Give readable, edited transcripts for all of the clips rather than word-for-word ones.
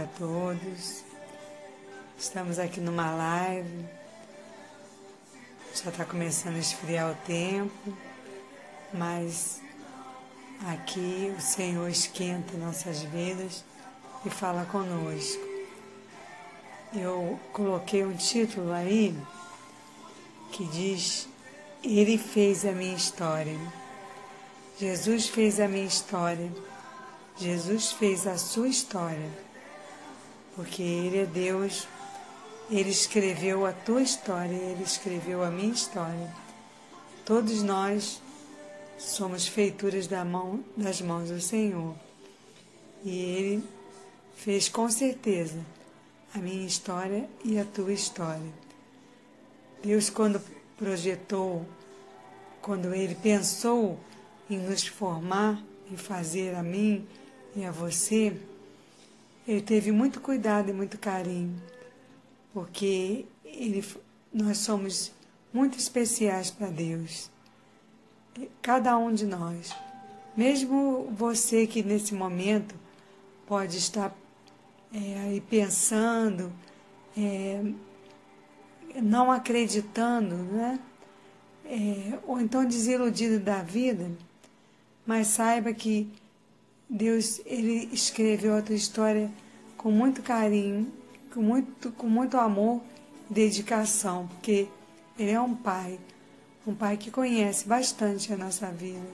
a todos. Estamos aqui numa live. Já está começando a esfriar o tempo, mas aqui o Senhor esquenta nossas vidas e fala conosco. Eu coloquei um título aí que diz: Ele fez a minha história. Jesus fez a minha história. Jesus fez a sua história. Porque Ele é Deus, Ele escreveu a tua história, Ele escreveu a minha história. Todos nós somos feituras das mãos do Senhor. E Ele fez com certeza a minha história e a tua história. Deus, quando projetou, quando Ele pensou em nos formar e fazer a mim e a você, Ele teve muito cuidado e muito carinho, porque nós somos muito especiais para Deus, cada um de nós. Mesmo você que nesse momento pode estar aí pensando, não acreditando, né? Ou então desiludido da vida, mas saiba que Deus, Ele escreveu a tua história com muito carinho, com muito amor e dedicação, porque Ele é um pai que conhece bastante a nossa vida.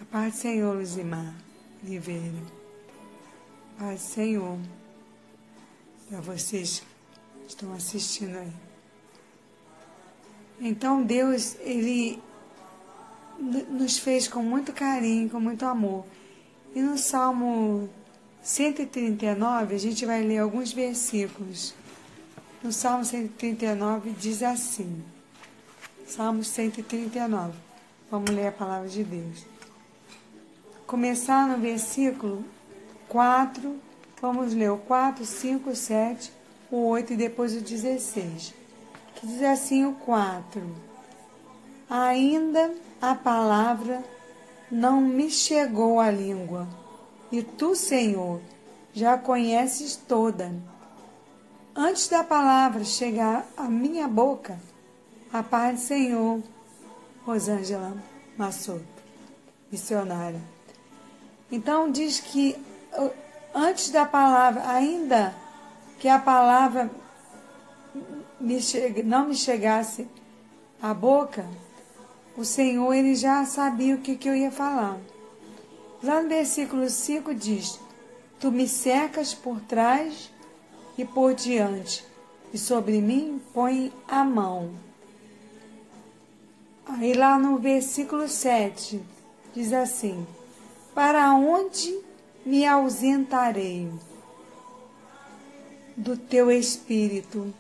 A paz do Senhor, Luzimar Oliveira. A paz do Senhor para vocês que estão assistindo aí. Então Deus, Ele nos fez com muito carinho, com muito amor. E no Salmo 139, a gente vai ler alguns versículos. No Salmo 139 diz assim, Salmo 139, vamos ler a palavra de Deus. Começar no versículo 4, vamos ler o 4, 5, 7, o 8 e depois o 16. Que diz assim o 4. Ainda a palavra não me chegou à língua, e tu, Senhor, já conheces toda. Antes da palavra chegar à minha boca, a paz do Senhor. Rosângela Massoto, missionária. Então diz que antes da palavra, ainda que a palavra não me chegasse à boca, o Senhor, Ele já sabia o que eu ia falar. Lá no versículo 5 diz: Tu me cercas por trás e por diante, e sobre mim põe a mão. Aí lá no versículo 7 diz assim: Para onde me ausentarei do teu espírito?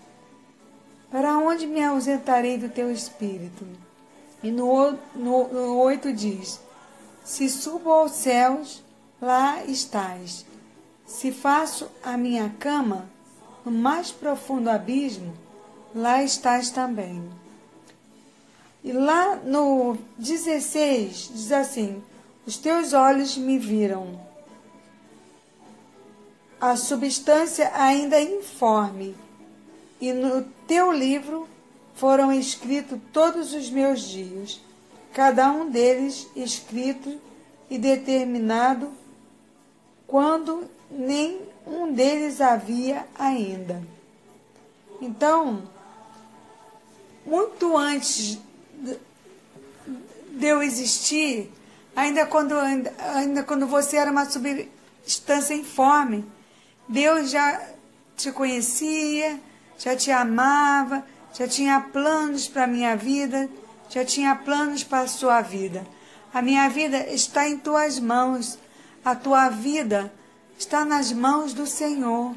Para onde me ausentarei do teu espírito? E no 8 diz: Se subo aos céus, lá estás. Se faço a minha cama no mais profundo abismo, lá estás também. E lá no 16 diz assim: Os teus olhos me viram, a substância ainda informe, e no teu livro foram escritos todos os meus dias, cada um deles escrito e determinado, quando nem um deles havia ainda. Então, muito antes de eu existir, ainda quando você era uma substância informe, Deus já te conhecia, já te amava, já tinha planos para a minha vida, já tinha planos para a sua vida. A minha vida está em tuas mãos, a tua vida está nas mãos do Senhor,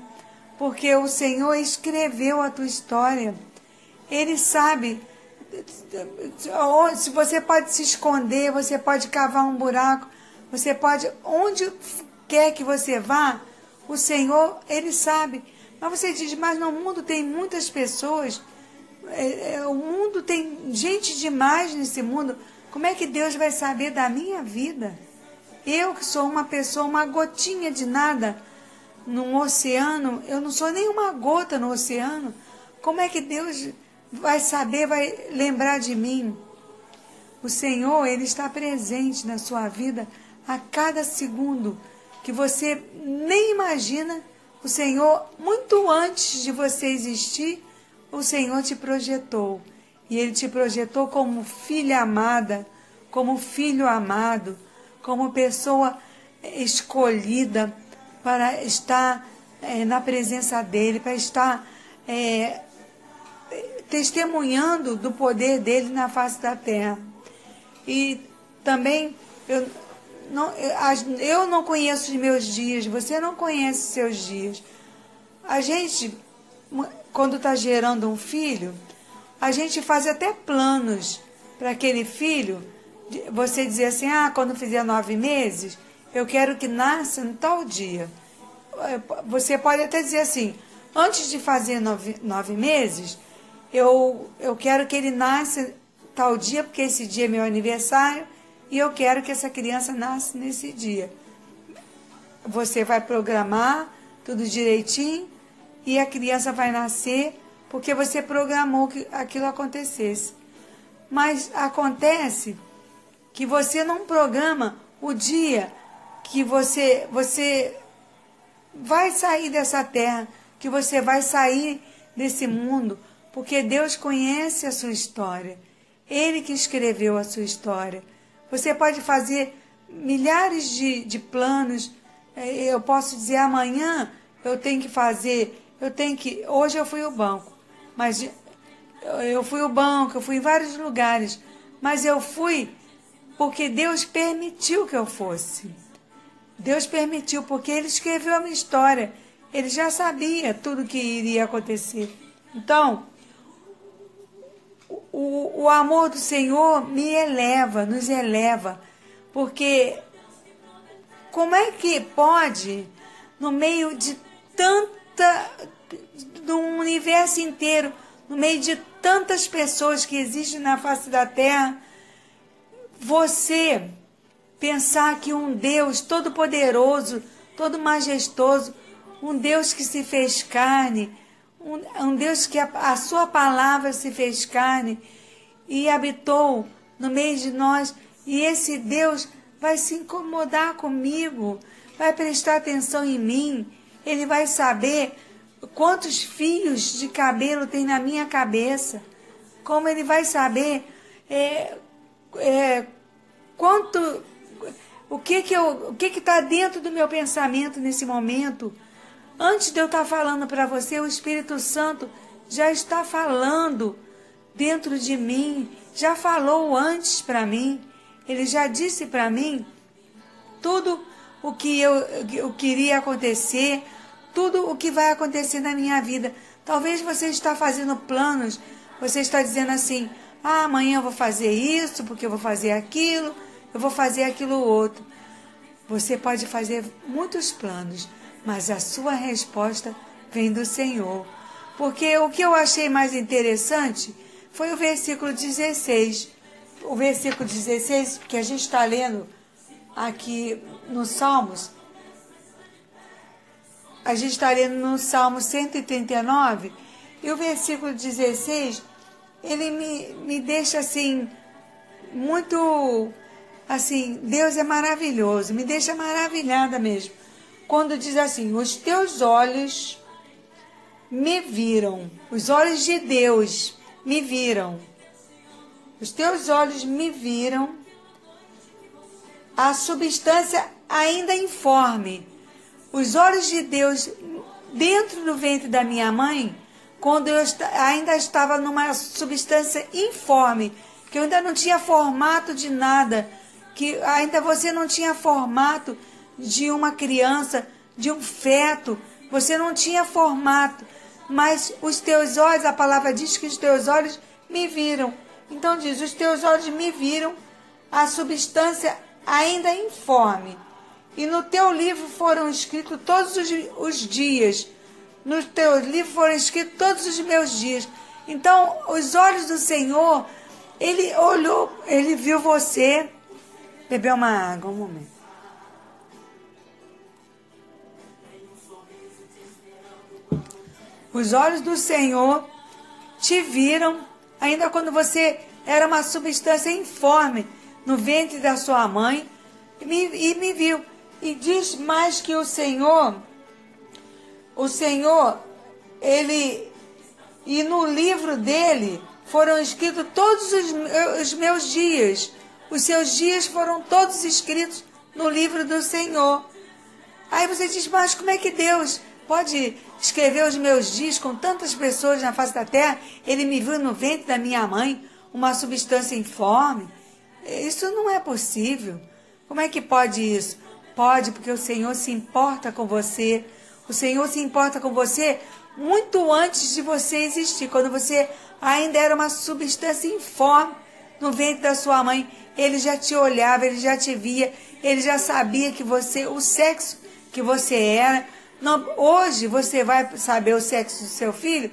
porque o Senhor escreveu a tua história. Ele sabe, se você pode se esconder, você pode cavar um buraco, você pode, onde quer que você vá, o Senhor, Ele sabe. Mas você diz, mas no mundo tem muitas pessoas, o mundo tem gente demais nesse mundo, como é que Deus vai saber da minha vida? Eu que sou uma pessoa, uma gotinha de nada num oceano, eu não sou nem uma gota no oceano. Como é que Deus vai saber, vai lembrar de mim? O Senhor, Ele está presente na sua vida a cada segundo que você nem imagina. O Senhor, muito antes de você existir, o Senhor te projetou. E Ele te projetou como filha amada, como filho amado, como pessoa escolhida para estar na presença dEle, para estar testemunhando do poder dEle na face da terra. E também eu não conheço os meus dias, você não conhece os seus dias. A gente, quando está gerando um filho, a gente faz até planos para aquele filho. Você dizer assim, quando fizer 9 meses, eu quero que nasça no tal dia. Você pode até dizer assim, antes de fazer 9 meses, eu quero que ele nasça tal dia, porque esse dia é meu aniversário, e eu quero que essa criança nasça nesse dia. Você vai programar tudo direitinho, e a criança vai nascer, porque você programou que aquilo acontecesse. Mas acontece que você não programa o dia que você vai sair dessa terra, que você vai sair desse mundo, porque Deus conhece a sua história. Ele que escreveu a sua história. Você pode fazer milhares de planos. Eu posso dizer, amanhã eu tenho que fazer, hoje eu fui ao banco, mas eu fui ao banco, eu fui em vários lugares, mas eu fui porque Deus permitiu que eu fosse. Deus permitiu, porque Ele escreveu a minha história. Ele já sabia tudo que iria acontecer. Então, o amor do Senhor me eleva, nos eleva, porque como é que pode, no meio de do universo inteiro, no meio de tantas pessoas que existem na face da terra, você pensar que um Deus todo-poderoso, todo majestoso, um Deus que se fez carne, um Deus que a sua palavra se fez carne e habitou no meio de nós, e esse Deus vai se incomodar comigo, vai prestar atenção em mim, Ele vai saber quantos fios de cabelo tem na minha cabeça, como Ele vai saber o que está dentro do meu pensamento nesse momento. Antes de eu estar falando para você, o Espírito Santo já está falando dentro de mim, já falou antes para mim, Ele já disse para mim tudo o que eu queria acontecer, tudo o que vai acontecer na minha vida. Talvez você está fazendo planos, você está dizendo assim, amanhã eu vou fazer isso, porque eu vou fazer aquilo, eu vou fazer aquilo outro. Você pode fazer muitos planos, mas a sua resposta vem do Senhor. Porque o que eu achei mais interessante foi o versículo 16. O versículo 16, que a gente está lendo aqui no Salmos, a gente está lendo no Salmo 139, e o versículo 16, ele me deixa assim, muito, assim, Deus é maravilhoso, me deixa maravilhada mesmo. Quando diz assim, os teus olhos me viram, os olhos de Deus me viram, os teus olhos me viram, a substância ainda informe. Os olhos de Deus dentro do ventre da minha mãe, quando eu ainda estava numa substância informe, que eu ainda não tinha formato de nada, que ainda você não tinha formato de uma criança, de um feto, você não tinha formato, mas os teus olhos, a palavra diz que os teus olhos me viram. Então diz, os teus olhos me viram, a substância ainda informe. E no teu livro foram escritos todos os dias. No teu livro foram escritos todos os meus dias. Então, os olhos do Senhor, Ele olhou, Ele viu você. Bebeu uma água, um momento. Os olhos do Senhor te viram, ainda quando você era uma substância informe no ventre da sua mãe, e me viu. E diz mais que o Senhor, Ele, e no livro dele foram escritos todos os meus dias. Os seus dias foram todos escritos no livro do Senhor. Aí você diz, mas como é que Deus pode escrever os meus dias com tantas pessoas na face da terra? Ele me viu no ventre da minha mãe, uma substância informe. Isso não é possível. Como é que pode isso? Pode, porque o Senhor se importa com você. O Senhor se importa com você muito antes de você existir. Quando você ainda era uma substância informe no ventre da sua mãe, Ele já te olhava, Ele já te via, Ele já sabia que você, o sexo que você era. Não, hoje você vai saber o sexo do seu filho,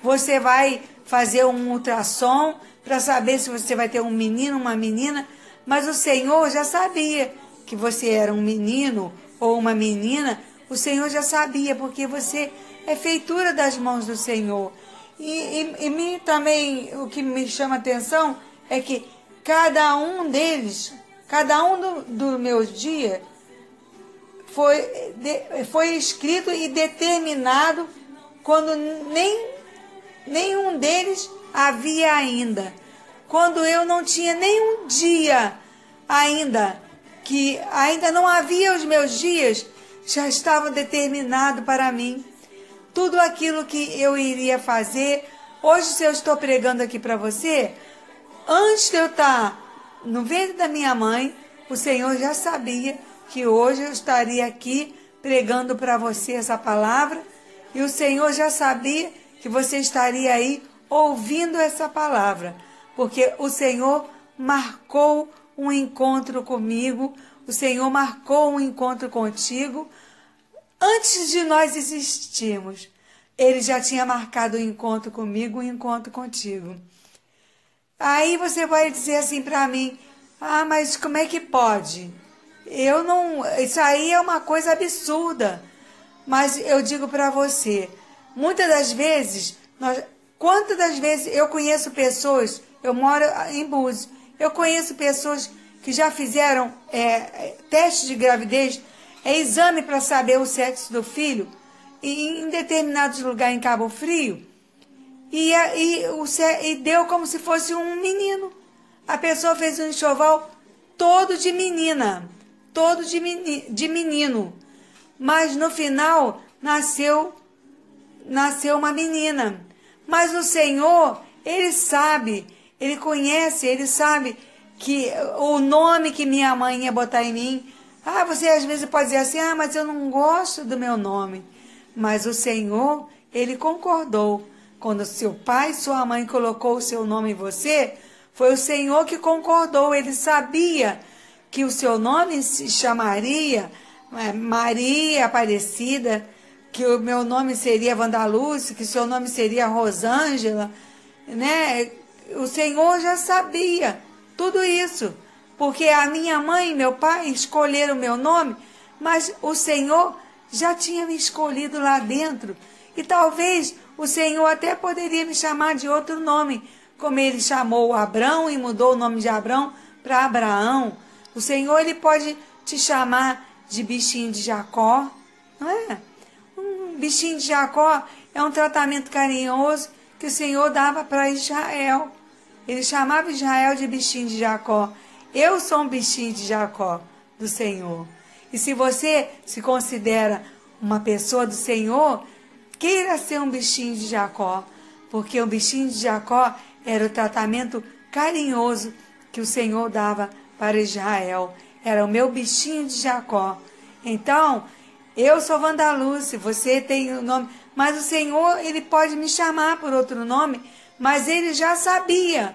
você vai fazer um ultrassom para saber se você vai ter um menino ou uma menina, mas o Senhor já sabia que você era um menino ou uma menina. O Senhor já sabia, porque você é feitura das mãos do Senhor. E mim também, o que me chama a atenção é que cada um deles, cada um do meu dia, foi escrito e determinado quando nenhum deles havia ainda. Quando eu não tinha nenhum dia ainda, que ainda não havia os meus dias, já estavam determinados para mim. Tudo aquilo que eu iria fazer. Hoje, se eu estou pregando aqui para você, antes de eu estar no ventre da minha mãe, o Senhor já sabia que hoje eu estaria aqui pregando para você essa palavra, e o Senhor já sabia que você estaria aí ouvindo essa palavra, porque o Senhor marcou um encontro comigo, o Senhor marcou um encontro contigo. Antes de nós existirmos, Ele já tinha marcado um encontro comigo, um encontro contigo. Aí você vai dizer assim para mim, mas como é que pode? Isso aí é uma coisa absurda. Mas eu digo para você, muitas das vezes, quantas das vezes eu conheço pessoas, eu moro em Búzios, eu conheço pessoas que já fizeram teste de gravidez, exame para saber o sexo do filho, e em determinados lugares em Cabo Frio, e deu como se fosse um menino. A pessoa fez um enxoval todo de menina, todo de menino, mas no final nasceu uma menina. Mas o Senhor, Ele sabe, Ele conhece, Ele sabe que o nome que minha mãe ia botar em mim. Você às vezes pode dizer assim, mas eu não gosto do meu nome. Mas o Senhor, Ele concordou. Quando seu pai e sua mãe colocou o seu nome em você, foi o Senhor que concordou. Ele sabia que o seu nome se chamaria Maria Aparecida, que o meu nome seria Vandalúcia, que o seu nome seria Rosângela, né? O Senhor já sabia tudo isso, porque a minha mãe e meu pai escolheram o meu nome, mas o Senhor já tinha me escolhido lá dentro. E talvez o Senhor até poderia me chamar de outro nome, como Ele chamou Abrão e mudou o nome de Abrão para Abraão. O Senhor, Ele pode te chamar de bichinho de Jacó, não é? Um bichinho de Jacó é um tratamento carinhoso que o Senhor dava para Israel. Ele chamava Israel de bichinho de Jacó. Eu sou um bichinho de Jacó do Senhor. E se você se considera uma pessoa do Senhor, queira ser um bichinho de Jacó, porque o bichinho de Jacó era o tratamento carinhoso que o Senhor dava para Israel. Era o meu bichinho de Jacó. Então, eu sou Vandalúcia, você tem o nome, mas o Senhor, Ele pode me chamar por outro nome, mas Ele já sabia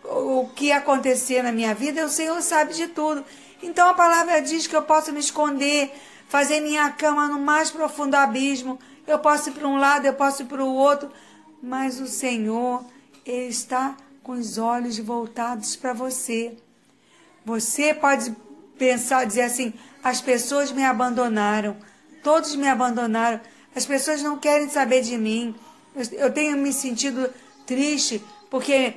o que ia acontecer na minha vida, e o Senhor sabe de tudo. Então a palavra diz que eu posso me esconder, fazer minha cama no mais profundo abismo, eu posso ir para um lado, eu posso ir para o outro, mas o Senhor, Ele está com os olhos voltados para você. Você pode pensar, dizer assim, as pessoas me abandonaram, todos me abandonaram, as pessoas não querem saber de mim, Eu tenho me sentido triste, porque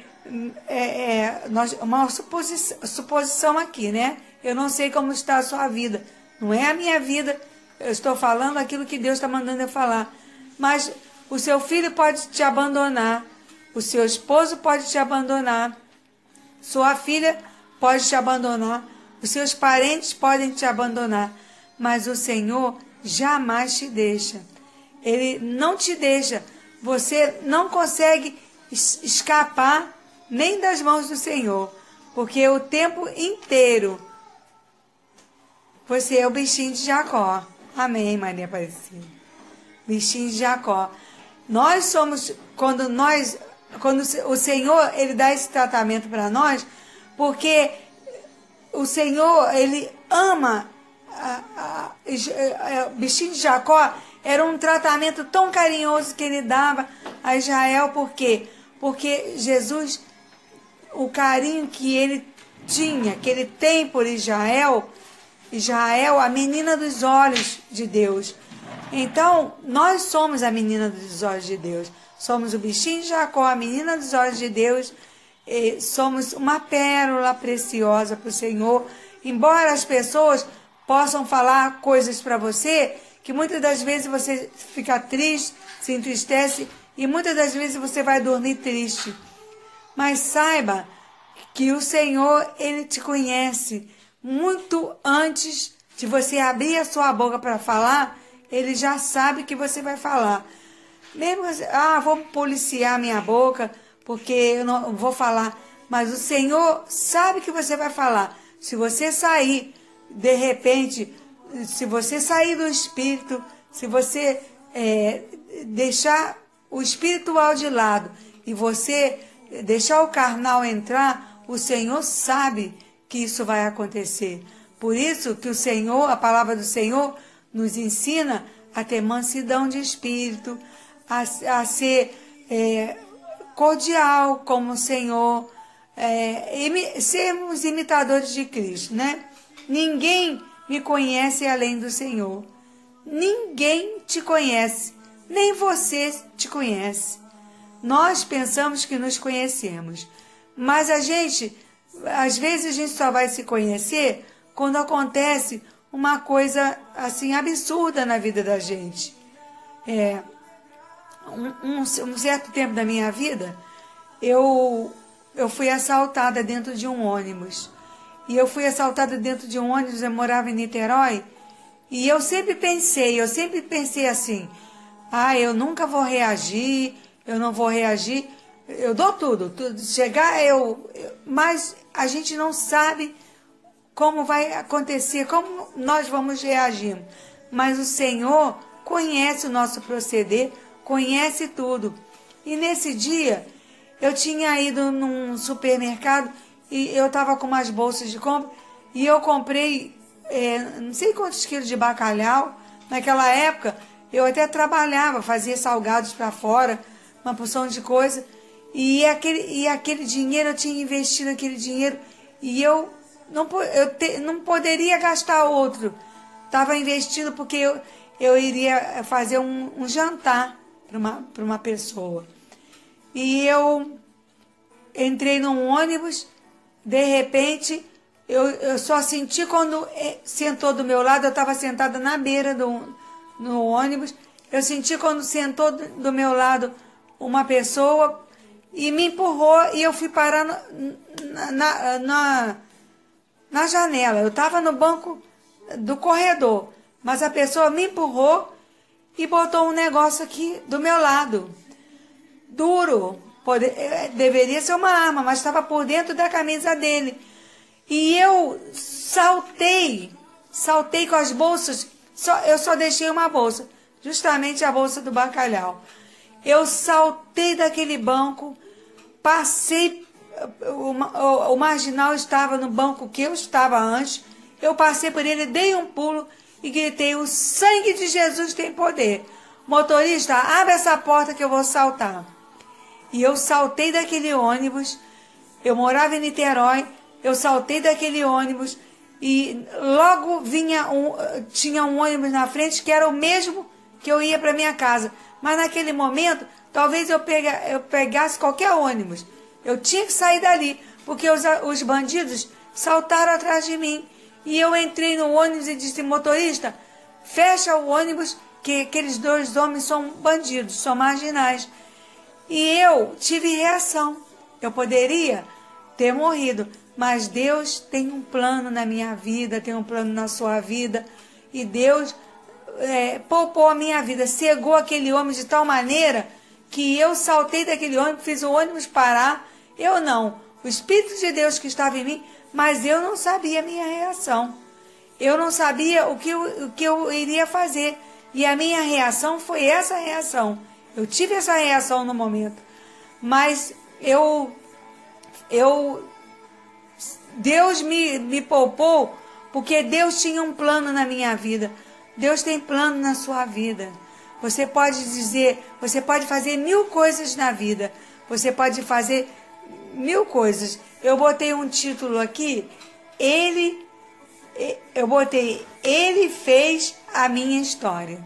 uma suposição aqui, né? Eu não sei como está a sua vida. Não é a minha vida. Eu estou falando aquilo que Deus está mandando eu falar. Mas o seu filho pode te abandonar. O seu esposo pode te abandonar. Sua filha pode te abandonar. Os seus parentes podem te abandonar. Mas o Senhor jamais te deixa. Ele não te deixa. Você não consegue escapar nem das mãos do Senhor. Porque o tempo inteiro você é o bichinho de Jacó. Amém, Maria Aparecida. Bichinho de Jacó. Nós somos, quando o Senhor, Ele dá esse tratamento para nós, porque o Senhor, Ele ama o bichinho de Jacó. Era um tratamento tão carinhoso que Ele dava a Israel. Por quê? Porque Jesus, o carinho que Ele tinha, que Ele tem por Israel, a menina dos olhos de Deus. Então, nós somos a menina dos olhos de Deus. Somos o bichinho de Jacó, a menina dos olhos de Deus. E somos uma pérola preciosa para o Senhor. Embora as pessoas possam falar coisas para você, que muitas das vezes você fica triste, se entristece, e muitas das vezes você vai dormir triste. Mas saiba que o Senhor, Ele te conhece. Muito antes de você abrir a sua boca para falar, Ele já sabe que você vai falar. Mesmo assim, vou policiar minha boca, porque eu não vou falar. Mas o Senhor sabe que você vai falar. Se você sair, de repente, se você sair do Espírito, se você deixar o espiritual de lado e você deixar o carnal entrar, o Senhor sabe que isso vai acontecer. Por isso que o Senhor, a palavra do Senhor, nos ensina a ter mansidão de espírito, a ser cordial como o Senhor, sermos imitadores de Cristo, né? Ninguém me conhece além do Senhor. Ninguém te conhece, nem você te conhece. Nós pensamos que nos conhecemos, mas às vezes a gente só vai se conhecer quando acontece uma coisa assim absurda na vida da gente. Um certo tempo da minha vida, eu fui assaltada dentro de um ônibus. E eu fui assaltada dentro de um ônibus, eu morava em Niterói, e eu sempre pensei assim, eu nunca vou reagir, eu não vou reagir, eu dou tudo chegar, mas a gente não sabe como vai acontecer, como nós vamos reagir. Mas o Senhor conhece o nosso proceder, conhece tudo. E nesse dia, eu tinha ido num supermercado e eu estava com umas bolsas de compra e eu comprei não sei quantos quilos de bacalhau. Naquela época, eu até trabalhava, fazia salgados para fora, uma porção de coisa. E aquele dinheiro, eu tinha investido aquele dinheiro e eu não poderia gastar outro. Estava investido porque eu iria fazer um jantar para uma pessoa. E eu entrei num ônibus, de repente, eu só senti quando sentou do meu lado, eu estava sentada na beira no ônibus, eu senti quando sentou do meu lado uma pessoa e me empurrou e eu fui parar na janela. Eu estava no banco do corredor, mas a pessoa me empurrou e botou um negócio aqui do meu lado. Duro. Deveria ser uma arma, mas estava por dentro da camisa dele. E eu saltei com as bolsas, eu só deixei uma bolsa, justamente a bolsa do bacalhau. Eu saltei daquele banco, passei, o marginal estava no banco que eu estava antes, eu passei por ele, dei um pulo e gritei: o sangue de Jesus tem poder. Motorista, abre essa porta que eu vou saltar. E eu saltei daquele ônibus, eu morava em Niterói, eu saltei daquele ônibus e logo tinha um ônibus na frente que era o mesmo que eu ia para minha casa. Mas naquele momento talvez eu pegasse qualquer ônibus. Eu tinha que sair dali, porque os bandidos saltaram atrás de mim. E eu entrei no ônibus e disse, motorista, fecha o ônibus, que aqueles 2 homens são bandidos, são marginais. E eu tive reação. Eu poderia ter morrido, mas Deus tem um plano na minha vida, tem um plano na sua vida. E Deus poupou a minha vida, cegou aquele ônibus de tal maneira que eu saltei daquele ônibus, fiz o ônibus parar. Eu não, o Espírito de Deus que estava em mim, mas eu não sabia a minha reação. Eu não sabia o que eu iria fazer. E a minha reação foi essa reação. Eu tive essa reação no momento. Mas Deus me poupou, porque Deus tinha um plano na minha vida. Deus tem plano na sua vida. Você pode fazer 1000 coisas na vida. Você pode fazer 1000 coisas. Eu botei um título aqui, Ele fez a minha história.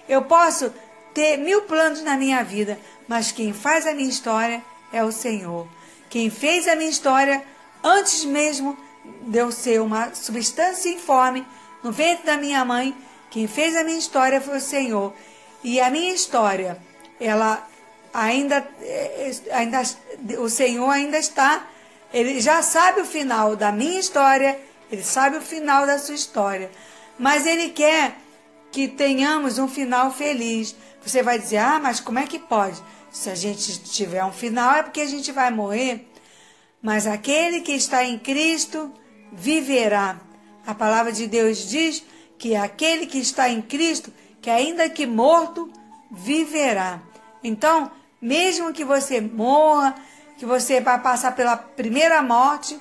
Eu posso ter 1000 planos na minha vida, mas quem faz a minha história é o Senhor. Quem fez a minha história, antes mesmo de eu ser uma substância informe, no ventre da minha mãe, quem fez a minha história foi o Senhor. E a minha história, ela o Senhor ainda está, Ele já sabe o final da minha história, Ele sabe o final da sua história. Mas Ele quer que tenhamos um final feliz. Você vai dizer, mas como é que pode? Se a gente tiver um final é porque a gente vai morrer. Mas aquele que está em Cristo viverá. A palavra de Deus diz que aquele que está em Cristo, que ainda que morto, viverá. Então, mesmo que você morra, que você vai passar pela primeira morte,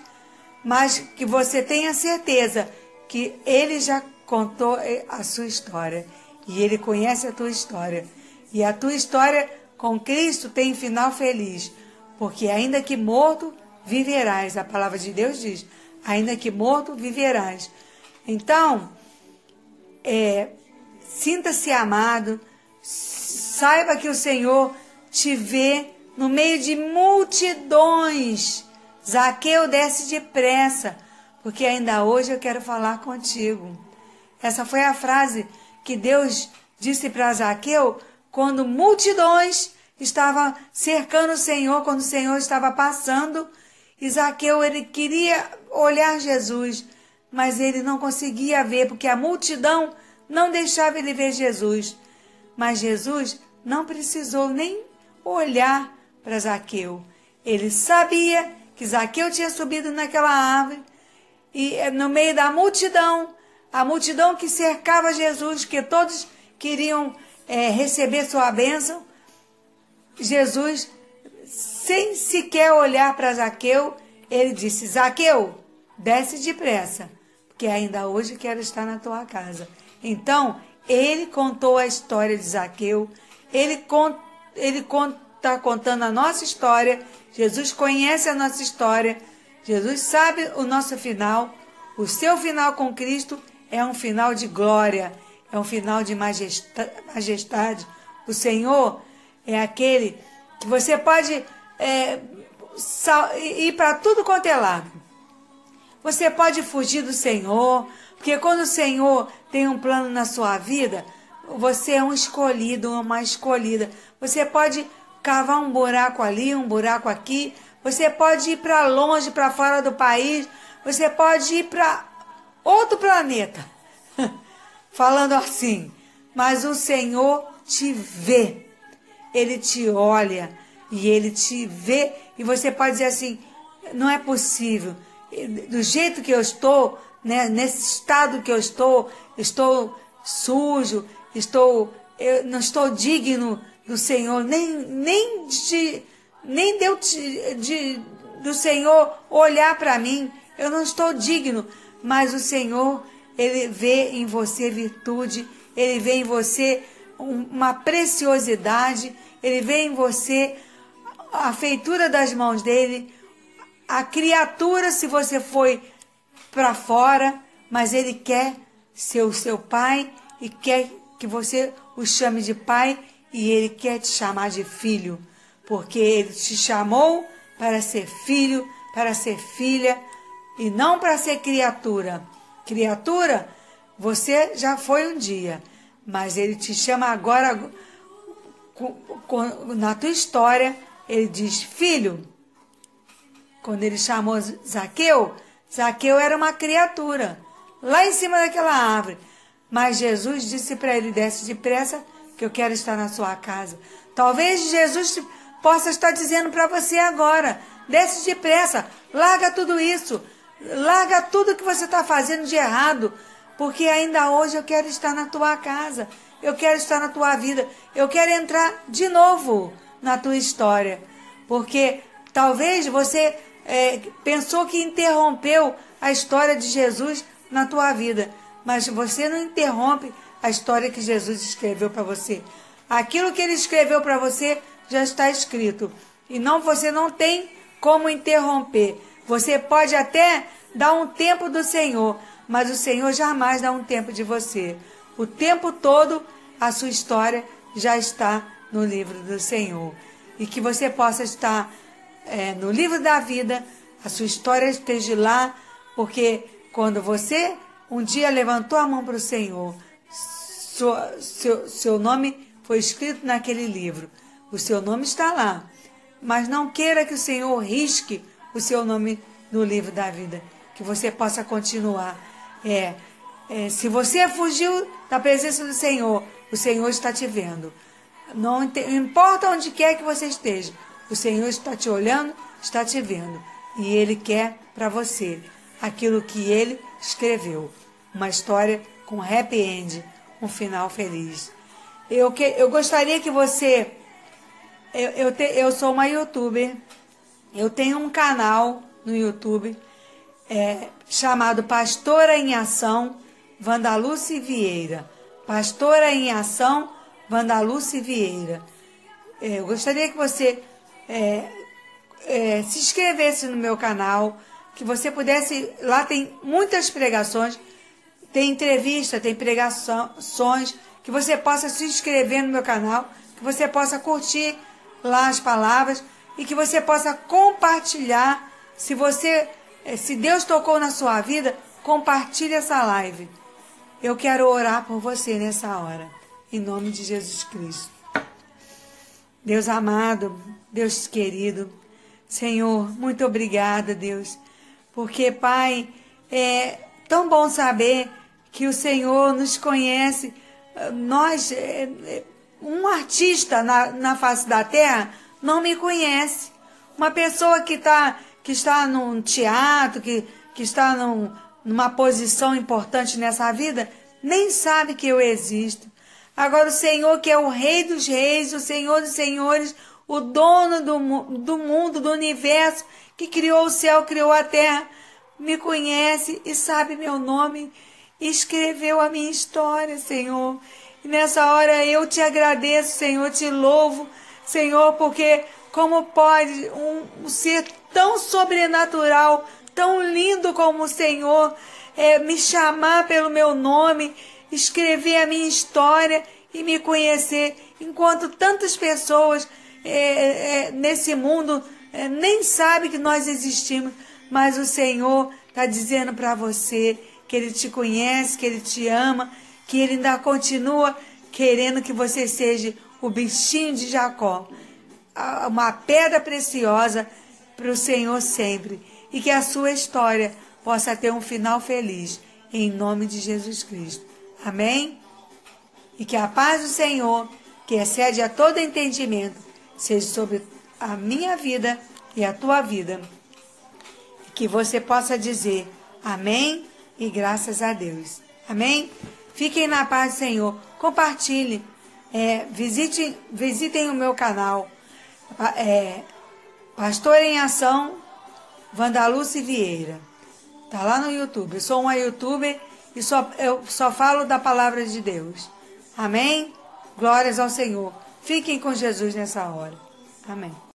mas que você tenha certeza que Ele já contou a sua história. E Ele conhece a tua história. E a tua história com Cristo tem final feliz. Porque ainda que morto, viverás. A palavra de Deus diz, ainda que morto, viverás. Então, sinta-se amado, saiba que o Senhor te vê no meio de multidões. Zaqueu, desce depressa, porque ainda hoje eu quero falar contigo. Essa foi a frase que Deus disse para Zaqueu quando multidões estavam cercando o Senhor, quando o Senhor estava passando. E Zaqueu, ele queria olhar Jesus, mas ele não conseguia ver, porque a multidão não deixava ele ver Jesus. Mas Jesus não precisou nem olhar para Zaqueu. Ele sabia que Zaqueu tinha subido naquela árvore e no meio da multidão, a multidão que cercava Jesus, que todos queriam receber sua bênção, Jesus, sem sequer olhar para Zaqueu, ele disse, Zaqueu, desce depressa, porque ainda hoje quero estar na tua casa. Então, ele contou a história de Zaqueu, ele está contando a nossa história, Jesus conhece a nossa história, Jesus sabe o nosso final, o seu final com Cristo é um final de glória, é um final de majestade. O Senhor é aquele que você pode ir para tudo quanto é lado. Você pode fugir do Senhor, porque quando o Senhor tem um plano na sua vida, você é um escolhido, uma escolhida. Você pode cavar um buraco ali, um buraco aqui. Você pode ir para longe, para fora do país. Você pode ir para outro planeta. Falando assim. Mas o Senhor te vê. Ele te olha e Ele te vê. E você pode dizer assim, não é possível. Do jeito que eu estou, né, nesse estado que eu estou sujo, eu não estou digno do Senhor, nem do Senhor olhar para mim, eu não estou digno, mas o Senhor, Ele vê em você virtude, Ele vê em você uma preciosidade, Ele vê em você a feitura das mãos dEle, a criatura, se você foi para fora, mas Ele quer ser o seu pai e quer que você o chame de pai e Ele quer te chamar de filho, porque Ele te chamou para ser filho, para ser filha, e não para ser criatura. Criatura, você já foi um dia, mas Ele te chama agora, na tua história, Ele diz, filho. Quando Ele chamou Zaqueu, Zaqueu era uma criatura, lá em cima daquela árvore. Mas Jesus disse para ele, desce depressa, que eu quero estar na sua casa. Talvez Jesus possa estar dizendo para você agora, desce depressa, larga tudo isso, larga tudo que você está fazendo de errado, porque ainda hoje eu quero estar na tua casa, eu quero estar na tua vida, eu quero entrar de novo na tua história, porque talvez você pensou que interrompeu a história de Jesus na tua vida, mas você não interrompe a história que Jesus escreveu para você. Aquilo que Ele escreveu para você já está escrito, e você não tem como interromper. Você pode até dar um tempo do Senhor, mas o Senhor jamais dá um tempo de você. O tempo todo a sua história já está no livro do Senhor, e que você possa estar no livro da vida, a sua história esteja lá, porque quando você um dia levantou a mão para o Senhor, seu nome foi escrito naquele livro, o seu nome está lá, mas não queira que o Senhor risque o seu nome no livro da vida, que você possa continuar. Se você fugiu da presença do Senhor, o Senhor está te vendo. Não importa onde quer que você esteja, o Senhor está te olhando, está te vendo. E Ele quer para você aquilo que Ele escreveu. Uma história com happy end, um final feliz. Eu gostaria que você... Eu sou uma youtuber, eu tenho um canal no YouTube chamado Pastora em Ação, Wandaluce Vieira. Pastora em Ação, Wandaluce Vieira. Eu gostaria que você se inscrevesse no meu canal, que você pudesse... Lá tem muitas pregações, tem entrevista, tem pregações, que você possa se inscrever no meu canal, que você possa curtir lá as palavras e que você possa compartilhar. Se Deus tocou na sua vida, compartilhe essa live. Eu quero orar por você nessa hora, em nome de Jesus Cristo. Deus amado, Deus querido, Senhor, muito obrigada, Deus, porque, Pai, é tão bom saber que o Senhor nos conhece. Nós, um artista na face da terra não me conhece. Uma pessoa que está num teatro, que está numa posição importante nessa vida, nem sabe que eu existo. Agora o Senhor, que é o Rei dos Reis, o Senhor dos Senhores, o dono do mundo, do universo, que criou o céu, criou a terra, me conhece e sabe meu nome, e escreveu a minha história, Senhor. E nessa hora eu te agradeço, Senhor, te louvo, Senhor, porque como pode um ser tão sobrenatural, tão lindo como o Senhor, me chamar pelo meu nome, escrever a minha história e me conhecer, enquanto tantas pessoas nesse mundo nem sabem que nós existimos, mas o Senhor está dizendo para você que Ele te conhece, que Ele te ama, que Ele ainda continua querendo que você seja o bichinho de Jacó, uma pedra preciosa para o Senhor sempre, e que a sua história possa ter um final feliz, em nome de Jesus Cristo. Amém? E que a paz do Senhor, que excede a todo entendimento, seja sobre a minha vida e a tua vida. E que você possa dizer amém e graças a Deus. Amém? Fiquem na paz do Senhor. Compartilhem. Visitem o meu canal. Pastor em Ação, Wandaluce Vieira. Está lá no YouTube. Eu sou uma youtuber e eu só falo da palavra de Deus. Amém? Glórias ao Senhor. Fiquem com Jesus nessa hora. Amém.